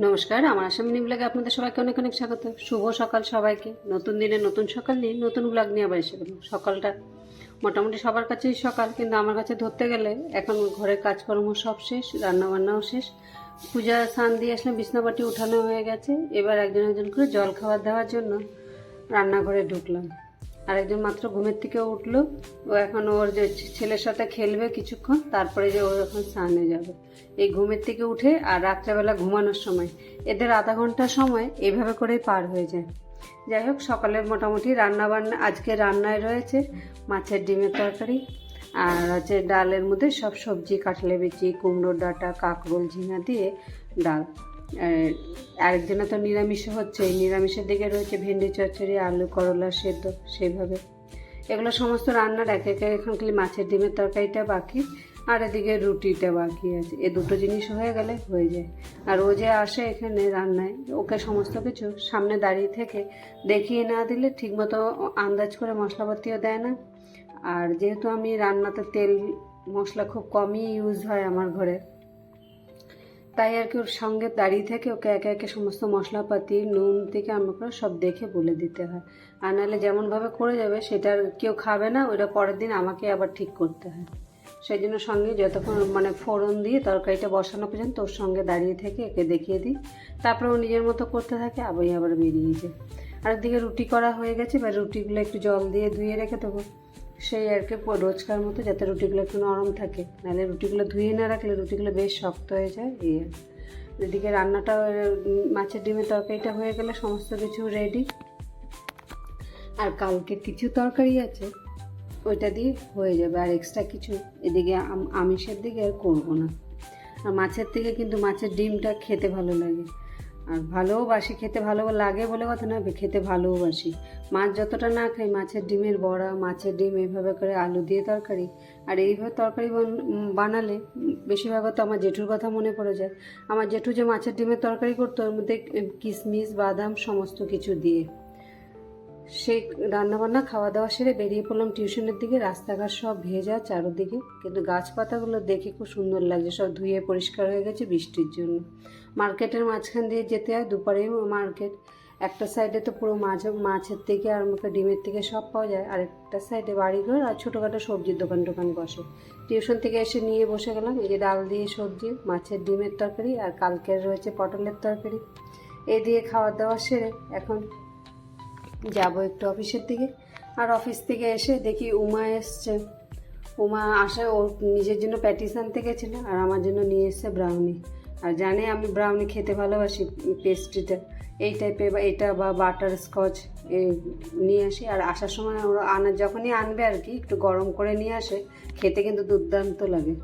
নমস্কার, আমার আসামিনী ব্লগে আপনাদের সবাইকে অনেক অনেক স্বাগত। শুভ সকাল সবাইকে। নতুন দিনে নতুন সকাল নিয়ে নতুন ব্লগ নিয়ে আবার এসে গেলাম। সকালটা মোটামুটি সবার কাছেই সকাল, কিন্তু আমার কাছে ধরতে গেলে এখন ঘরের কাজকর্ম সব শেষ, রান্নাবান্নাও শেষ, পূজা স্নান দিয়ে আসলে বিছনাপাটি উঠানো হয়ে গেছে। এবার একজন একজন করে জল খাবার দেওয়ার জন্য রান্নাঘরে ঢুকলাম। আরেকজন মাত্র ঘুমের থেকে উঠলো, ও এখন ওর যে ছেলের সাথে খেলবে কিছুক্ষণ, তারপরে যে ও এখন স্নানে যাবে। এই ঘুমের থেকে উঠে আর রাত্রেবেলা ঘুমানোর সময় এদের আধা ঘন্টা সময় এইভাবে করেই পার হয়ে যায়। যাই হোক, সকালের মোটামুটি রান্নাবান্না আজকে রান্নায় রয়েছে মাছের ডিমের তরকারি, আর হচ্ছে ডালের মধ্যে সব সবজি, কাঁঠালে বিচি, কুমড়োর ডাঁটা, কাঁকরোল, ঝিঙা দিয়ে ডাল। আরেকজনে তো নিরামিষ হচ্ছে, এই নিরামিষের দিকে রয়েছে ভেন্ডি চচ্চড়ি, আলু করলা সেদ্ধ, সেইভাবে এগুলো সমস্ত রান্নার এক এক। এখন খালি মাছের ডিমের তরকারিটা বাকি, আর এদিকে রুটিটা বাকি আছে। এই দুটো জিনিস হয়ে গেলে হয়ে যায়। আর ও যে আসে এখানে রান্নায়, ওকে সমস্ত কিছু সামনে দাঁড়িয়ে থেকে দেখিয়ে না দিলে ঠিকমতো আন্দাজ করে মশলাপাতিও দেয় না। আর যেহেতু আমি রান্নাতে তেল মশলা খুব কমই ইউজ হয় আমার ঘরে, তাই আর কি ওর সঙ্গে দাঁড়িয়ে থেকে ওকে একে একে সমস্ত মশলাপাতি নুন থেকে আরম্ভ করে সব দেখে বলে দিতে হয়। আর নাহলে যেমনভাবে করে যাবে সেটা আর কেউ খাবে না, ওইটা পরের দিন আমাকে আবার ঠিক করতে হয়। সেই জন্য সঙ্গে যতক্ষণ ফোড়ন দিয়ে তরকারিটা বসানো পর্যন্ত ওর সঙ্গে দাঁড়িয়ে থেকে একে দেখিয়ে দিই, তারপরে ও নিজের মতো করতে থাকে, আবার বেরিয়ে যায়। আর একদিকে রুটি করা হয়ে গেছে, এবার রুটিগুলো একটু জল দিয়ে ধুয়ে রেখে দেবো, সেই আর কি রোজকার মতো, যাতে রুটিগুলো একটু নরম থাকে। নাহলে রুটিগুলো ধুয়ে না রাখলে রুটিগুলো বেশ শক্ত হয়ে যায়। এদিকে রান্নাটা, মাছের ডিমের তরকারিটা হয়ে গেলে সমস্ত কিছু রেডি। আর কালকে কিছু তরকারি আছে, ওইটা দিয়ে হয়ে যাবে। আর এক্সট্রা কিছু এদিকে আমিষের দিকে আর করবো না। আর মাছের থেকে কিন্তু মাছের ডিমটা খেতে ভালো লাগে, আর ভালোবাসি খেতে। ভালো লাগে বলে কথা না, খেতে ভালোবাসি। মাছ যতটা না খাই, মাছের ডিমের বড়া, মাছের ডিম এইভাবে করে আলু দিয়ে তরকারি, আর এইভাবে তরকারি বানালে বেশিরভাগ তো আমার জেঠুর কথা মনে পড়ে যায়। আমার জেঠু যে মাছের ডিমের তরকারি করতো, ওর মধ্যে কিশমিশ, বাদাম সমস্ত কিছু দিয়ে। সেই রান্নাবান্না খাওয়া দাওয়া সেরে বেরিয়ে পড়লাম টিউশনের দিকে। রাস্তাঘাট সব ভেজা চারোদিকে, কিন্তু গাছপাতাগুলো দেখে খুব সুন্দর লাগছে, সব ধুয়ে পরিষ্কার হয়ে গেছে বৃষ্টির জন্য। মার্কেটের মাঝখান দিয়ে যেতে হয়, দুপারেই মার্কেট। একটা সাইডে তো পুরো মাছের থেকে আর ডিমের থেকে সব পাওয়া যায়, আর একটা সাইডে বাড়িঘর আর ছোটোখাটো সবজির দোকান বসে। টিউশন থেকে এসে নিয়ে বসে গেলাম এই যে ডাল দিয়ে সবজি, মাছের ডিমের তরকারি, আর কালকের রয়েছে পটলের তরকারি। এই দিয়ে খাওয়া দাওয়া সেরে এখন যাব একটু অফিসের দিকে। আর অফিস থেকে এসে দেখি উমা এসছে। উমা আসে, ও নিজের জন্য প্যাটিস আনতে গেছিলো, আর আমার জন্য নিয়ে এসছে ব্রাউনি। আর জানে আমি ব্রাউনি খেতে ভালোবাসি, পেস্ট্রিটা এই টাইপের, বা এটা বা বাটার স্কচ নিয়ে আসি। আর আসার সময় ওরা যখনই আনবে আর কি, একটু গরম করে নিয়ে আসে, খেতে কিন্তু দুর্দান্ত লাগে।